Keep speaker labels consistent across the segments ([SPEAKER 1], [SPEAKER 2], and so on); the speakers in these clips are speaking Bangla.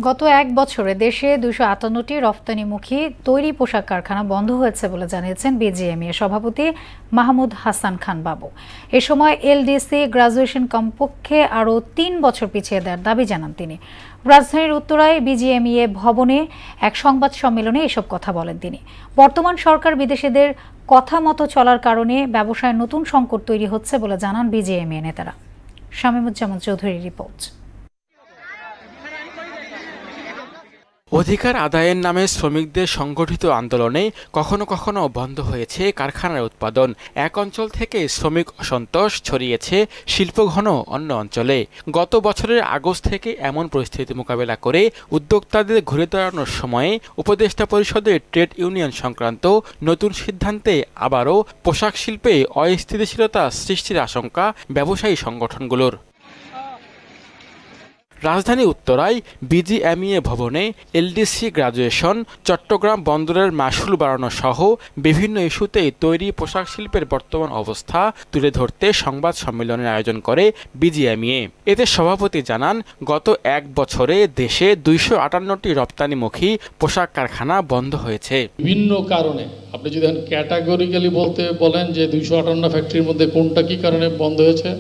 [SPEAKER 1] গত এক বছরে দেশে ২৫৮টি রপ্তানিমুখী তৈরি পোশাক কারখানা বন্ধ হয়েছে বলে জানিয়েছেন বিজিএমইএ সভাপতি মাহমুদ হাসান খান বাবু। এ সময় এলডিসি গ্রাজুয়েশন কমপক্ষে আরও ৩ বছর পিছিয়ে দেওয়ার দাবি জানান তিনি। রাজধানীর উত্তরায় বিজিএমইএ ভবনে এক সংবাদ সম্মেলনে এসব কথা বলেন তিনি। বর্তমান সরকার বিদেশিদের কথা মতো চলার কারণে ব্যবসায় নতুন সংকট তৈরি হচ্ছে বলে জানান বিজিএমইএ নেতারা। শামীমুজ্জামান চৌধুরীর রিপোর্ট।
[SPEAKER 2] অধিকার আদায়ের নামে শ্রমিকদের সংগঠিত আন্দোলনে কখনো কখনো বন্ধ হয়েছে কারখানার উৎপাদন। এক অঞ্চল থেকে শ্রমিক অসন্তোষ ছড়িয়েছে শিল্পঘন অন্য অঞ্চলে। গত বছরের আগস্ট থেকে এমন পরিস্থিতি মোকাবেলা করে উদ্যোক্তাদের ঘুরে দাঁড়ানোর সময়ে উপদেষ্টা পরিষদের ট্রেড ইউনিয়ন সংক্রান্ত নতুন সিদ্ধান্তে আবারও পোশাক শিল্পে অস্থিতিশীলতা সৃষ্টির আশঙ্কা ব্যবসায়ী সংগঠনগুলোর। রাজধানী উত্তরায় বিজিএমইএ ভবনে এলডিসি গ্রাজুয়েশন, চট্টগ্রাম বন্দরের মাশুল বাড়ানো সহ বিভিন্ন ইস্যুতেই তৈরি পোশাক শিল্পের বর্তমান অবস্থা তুলে ধরতে সংবাদ সম্মেলনের আয়োজন করে বিজিএমইএ। এতে সভাপতি জানান, গত এক বছরে দেশে ২৫৮টি রপ্তানিমুখী পোশাক কারখানা বন্ধ হয়েছে।
[SPEAKER 3] বিভিন্ন কারণে আপনি যদি ক্যাটাগরিক্যালি বলেন যে ২৫৮ ফ্যাক্টরির মধ্যে কোনটা কি কারণে বন্ধ হয়েছে,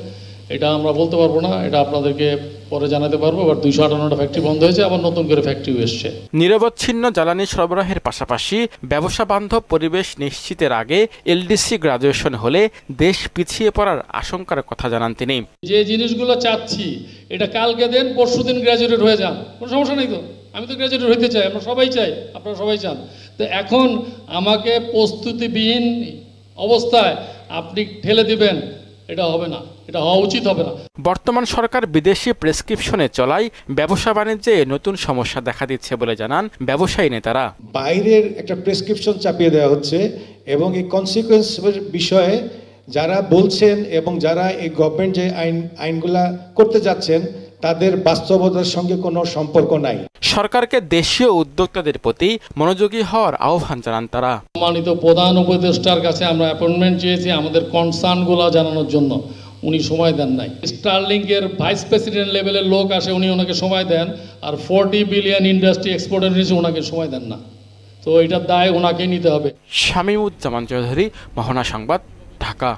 [SPEAKER 3] এটা আমরা বলতে পারবো না, এটা আপনাদেরকে পরে জানাতে পারবো। আবার ২৫৮টা ফ্যাক্টরি বন্ধ হয়েছে, আবার নতুন করে ফ্যাক্টরি এসছে।
[SPEAKER 2] নিরবচ্ছিন্ন জ্বালানি সরবরাহের পাশাপাশি ব্যবসা বান্ধব পরিবেশ নিশ্চিতের আগে এলডিসি গ্রাজুয়েশন হলে দেশ পিছিয়ে পড়ার আশঙ্কার কথা জানান তিনি।
[SPEAKER 3] যে জিনিসগুলো চাচ্ছি এটা কালকে দেন, পরশুদিন গ্রাজুয়েট হয়ে যান, কোনো সমস্যা নেই তো। আমি তো গ্রাজুয়েট হইতে চাই, আমরা সবাই চাই, আপনারা সবাই চান। তো এখন আমাকে প্রস্তুতিবিহীন অবস্থায় আপনি ঠেলে দিবেন, এটা হবে না, এটা হওয়া উচিত হবে না।
[SPEAKER 2] বর্তমান সরকার বিদেশি প্রেসক্রিপশনে চলায় ব্যবসা বাণিজ্যে নতুন সমস্যা দেখা দিচ্ছে বলে জানান ব্যবসায়ী নেতারা।
[SPEAKER 4] বাইরের একটা প্রেসক্রিপশন চাপিয়ে দেওয়া হচ্ছে এবং এই কনসিকুয়েন্সের বিষয়ে যারা বলছেন এবং যারা এই গভর্নমেন্ট যে আইনগুলা করতে যাচ্ছেন তাদের বাস্তবতার সঙ্গে কোনো সম্পর্ক নাই।
[SPEAKER 2] সরকারকে দেশীয় উদ্যোক্তাদের প্রতি মনোযোগী হওয়ার আহ্বান জানান তারা।
[SPEAKER 3] সম্মানিত প্রধান উপদেষ্টার কাছে আমরা অ্যাপয়েন্টমেন্ট চেয়েছি আমাদের কনসার্নগুলো জানানোর জন্য, উনি সময় দেন নাই। স্টারলিংকের ভাইস প্রেসিডেন্ট লেভেলের লোক আসে, উনি ওনাকে সময় দেন, আর 40 বিলিয়ন ইন্ডাস্ট্রি এক্সপোর্টের নিচে ওনাকে সময় দেন না। তো এটার দায় ওনাকেই নিতে হবে।
[SPEAKER 2] শামীমুজ্জামান চৌধুরী, মোহনা সংবাদ, ঢাকা।